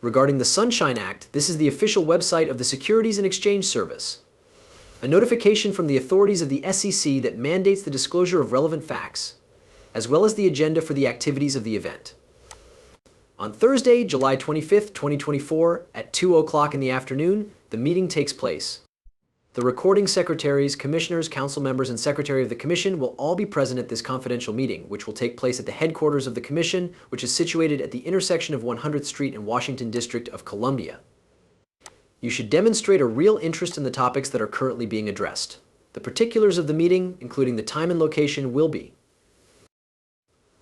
Regarding the Sunshine Act, this is the official website of the Securities and Exchange Service. A notification from the authorities of the SEC that mandates the disclosure of relevant facts, as well as the agenda for the activities of the event. On Thursday, July 25th, 2024, at 2 o'clock in the afternoon, the meeting takes place. The recording secretaries, commissioners, council members, and secretary of the commission will all be present at this confidential meeting, which will take place at the headquarters of the commission, which is situated at the intersection of 100th Street in Washington District of Columbia. You should demonstrate a real interest in the topics that are currently being addressed. The particulars of the meeting, including the time and location, will be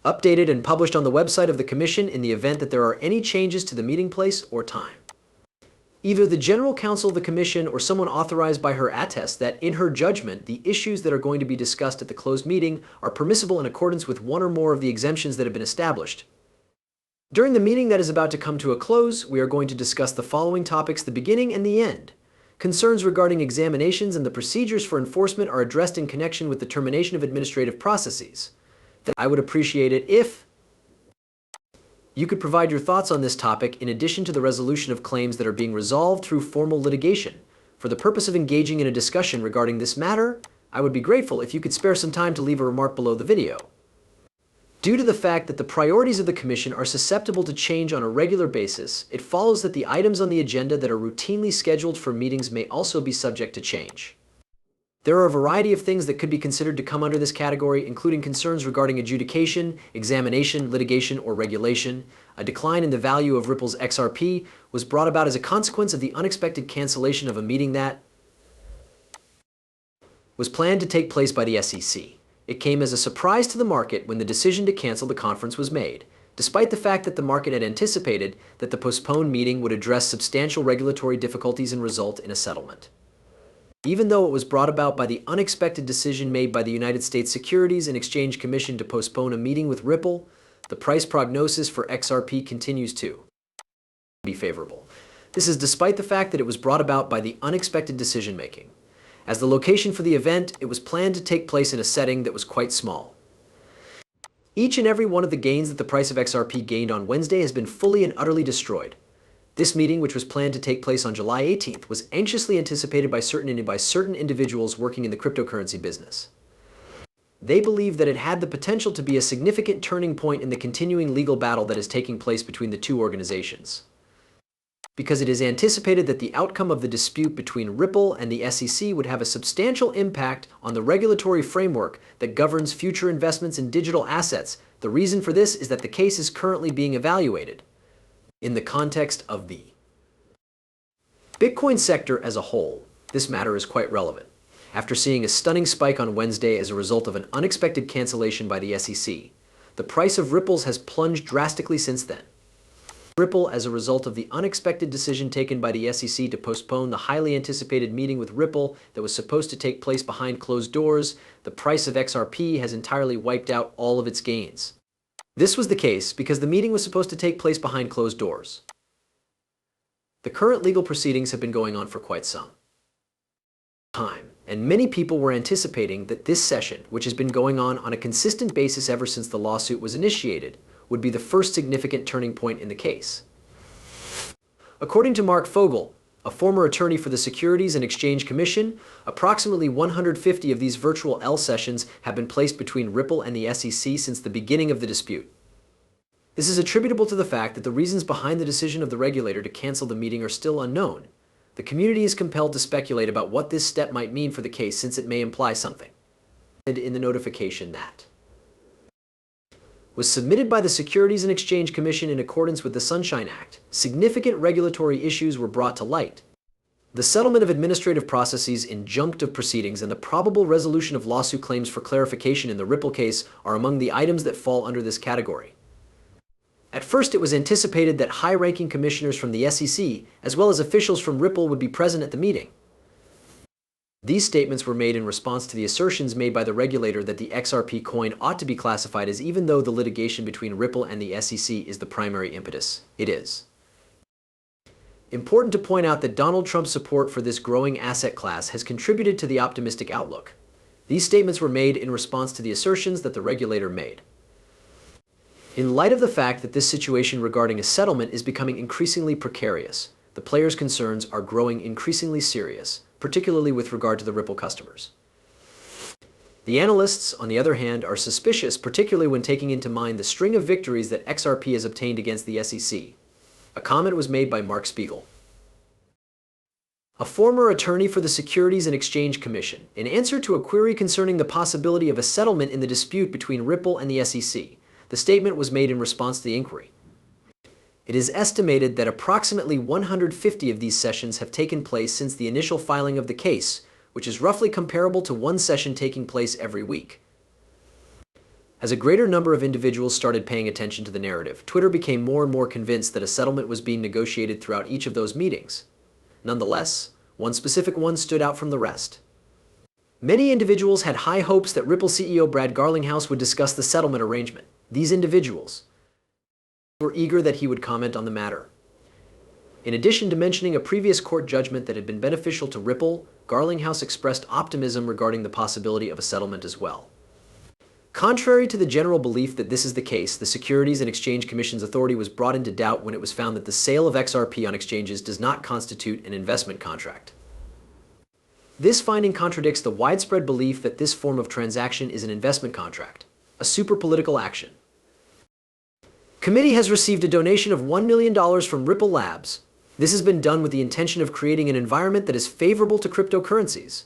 updated and published on the website of the Commission in the event that there are any changes to the meeting place or time. Either the General Counsel of the Commission or someone authorized by her attests that, in her judgment, the issues that are going to be discussed at the closed meeting are permissible in accordance with one or more of the exemptions that have been established. During the meeting that is about to come to a close, we are going to discuss the following topics: the beginning and the end. Concerns regarding examinations and the procedures for enforcement are addressed in connection with the termination of administrative processes. I would appreciate it if you could provide your thoughts on this topic in addition to the resolution of claims that are being resolved through formal litigation. For the purpose of engaging in a discussion regarding this matter, I would be grateful if you could spare some time to leave a remark below the video. Due to the fact that the priorities of the Commission are susceptible to change on a regular basis, it follows that the items on the agenda that are routinely scheduled for meetings may also be subject to change. There are a variety of things that could be considered to come under this category, including concerns regarding adjudication, examination, litigation, or regulation. A decline in the value of Ripple's XRP was brought about as a consequence of the unexpected cancellation of a meeting that was planned to take place by the SEC. It came as a surprise to the market when the decision to cancel the conference was made, despite the fact that the market had anticipated that the postponed meeting would address substantial regulatory difficulties and result in a settlement. Even though it was brought about by the unexpected decision made by the United States Securities and Exchange Commission to postpone a meeting with Ripple, the price prognosis for XRP continues to be favorable. This is despite the fact that it was brought about by the unexpected decision-making. As the location for the event, it was planned to take place in a setting that was quite small. Each and every one of the gains that the price of XRP gained on Wednesday has been fully and utterly destroyed. This meeting, which was planned to take place on July 18th, was anxiously anticipated by certain individuals working in the cryptocurrency business. They believed that it had the potential to be a significant turning point in the continuing legal battle that is taking place between the two organizations. Because it is anticipated that the outcome of the dispute between Ripple and the SEC would have a substantial impact on the regulatory framework that governs future investments in digital assets. The reason for this is that the case is currently being evaluated in the context of the Bitcoin sector as a whole. This matter is quite relevant. After seeing a stunning spike on Wednesday as a result of an unexpected cancellation by the SEC, the price of Ripples has plunged drastically since then. Ripple, as a result of the unexpected decision taken by the SEC to postpone the highly anticipated meeting with Ripple that was supposed to take place behind closed doors, the price of XRP has entirely wiped out all of its gains. This was the case because the meeting was supposed to take place behind closed doors. The current legal proceedings have been going on for quite some time, and many people were anticipating that this session, which has been going on a consistent basis ever since the lawsuit was initiated, would be the first significant turning point in the case. According to Mark Fogel, a former attorney for the Securities and Exchange Commission, approximately 150 of these virtual L sessions have been placed between Ripple and the SEC since the beginning of the dispute. This is attributable to the fact that the reasons behind the decision of the regulator to cancel the meeting are still unknown. The community is compelled to speculate about what this step might mean for the case, since it may imply something. And in the notification that was submitted by the Securities and Exchange Commission in accordance with the Sunshine Act, significant regulatory issues were brought to light. The settlement of administrative processes, injunctive proceedings, and the probable resolution of lawsuit claims for clarification in the Ripple case are among the items that fall under this category. At first, it was anticipated that high-ranking commissioners from the SEC, as well as officials from Ripple, would be present at the meeting. These statements were made in response to the assertions made by the regulator that the XRP coin ought to be classified as, even though the litigation between Ripple and the SEC is the primary impetus. It is important to point out that Donald Trump's support for this growing asset class has contributed to the optimistic outlook. These statements were made in response to the assertions that the regulator made. In light of the fact that this situation regarding a settlement is becoming increasingly precarious, the players' concerns are growing increasingly serious, particularly with regard to the Ripple customers. The analysts, on the other hand, are suspicious, particularly when taking into mind the string of victories that XRP has obtained against the SEC. A comment was made by Mark Spiegel, a former attorney for the Securities and Exchange Commission, in answer to a query concerning the possibility of a settlement in the dispute between Ripple and the SEC. The statement was made in response to the inquiry. It is estimated that approximately 150 of these sessions have taken place since the initial filing of the case, which is roughly comparable to one session taking place every week. As a greater number of individuals started paying attention to the narrative, Twitter became more and more convinced that a settlement was being negotiated throughout each of those meetings. Nonetheless, one specific one stood out from the rest. Many individuals had high hopes that Ripple CEO Brad Garlinghouse would discuss the settlement arrangement. These individuals were eager that he would comment on the matter. In addition to mentioning a previous court judgment that had been beneficial to Ripple, Garlinghouse expressed optimism regarding the possibility of a settlement as well. Contrary to the general belief that this is the case, the Securities and Exchange Commission's authority was brought into doubt when it was found that the sale of XRP on exchanges does not constitute an investment contract. This finding contradicts the widespread belief that this form of transaction is an investment contract, a super political action. Committee has received a donation of $1 million from Ripple Labs. This has been done with the intention of creating an environment that is favorable to cryptocurrencies.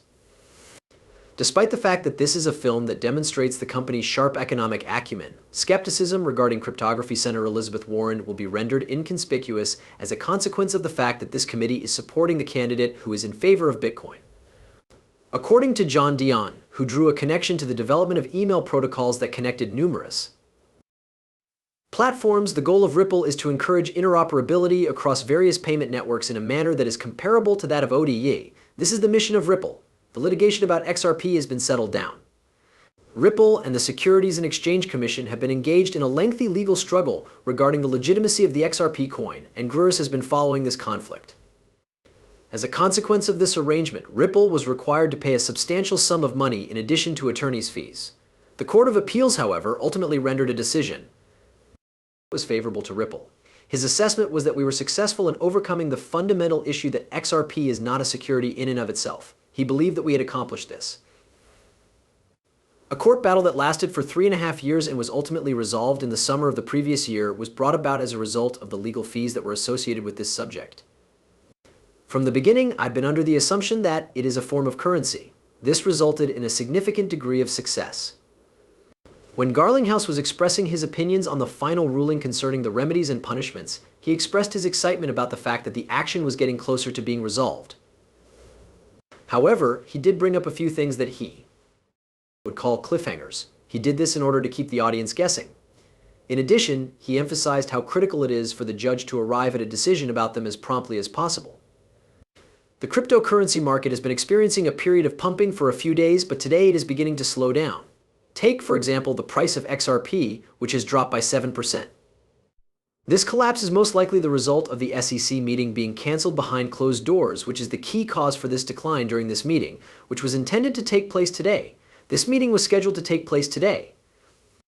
Despite the fact that this is a film that demonstrates the company's sharp economic acumen, skepticism regarding cryptography Senator Elizabeth Warren will be rendered inconspicuous as a consequence of the fact that this committee is supporting the candidate who is in favor of Bitcoin. According to John Dion, who drew a connection to the development of email protocols that connected numerous platforms, the goal of Ripple is to encourage interoperability across various payment networks in a manner that is comparable to that of ODE. This is the mission of Ripple. The litigation about XRP has been settled down. Ripple and the Securities and Exchange Commission have been engaged in a lengthy legal struggle regarding the legitimacy of the XRP coin, and Grurs has been following this conflict. As a consequence of this arrangement, Ripple was required to pay a substantial sum of money in addition to attorney's fees. The Court of Appeals, however, ultimately rendered a decision that was favorable to Ripple. His assessment was that we were successful in overcoming the fundamental issue that XRP is not a security in and of itself. He believed that we had accomplished this. A court battle that lasted for 3.5 years and was ultimately resolved in the summer of the previous year was brought about as a result of the legal fees that were associated with this subject. From the beginning, I'd been under the assumption that it is a form of currency. This resulted in a significant degree of success. When Garlinghouse was expressing his opinions on the final ruling concerning the remedies and punishments, he expressed his excitement about the fact that the action was getting closer to being resolved. However, he did bring up a few things that he would call cliffhangers. He did this in order to keep the audience guessing. In addition, he emphasized how critical it is for the judge to arrive at a decision about them as promptly as possible. The cryptocurrency market has been experiencing a period of pumping for a few days, but today it is beginning to slow down. Take, for example, the price of XRP, which has dropped by 7%. This collapse is most likely the result of the SEC meeting being canceled behind closed doors, which is the key cause for this decline during this meeting, which was intended to take place today. This meeting was scheduled to take place today.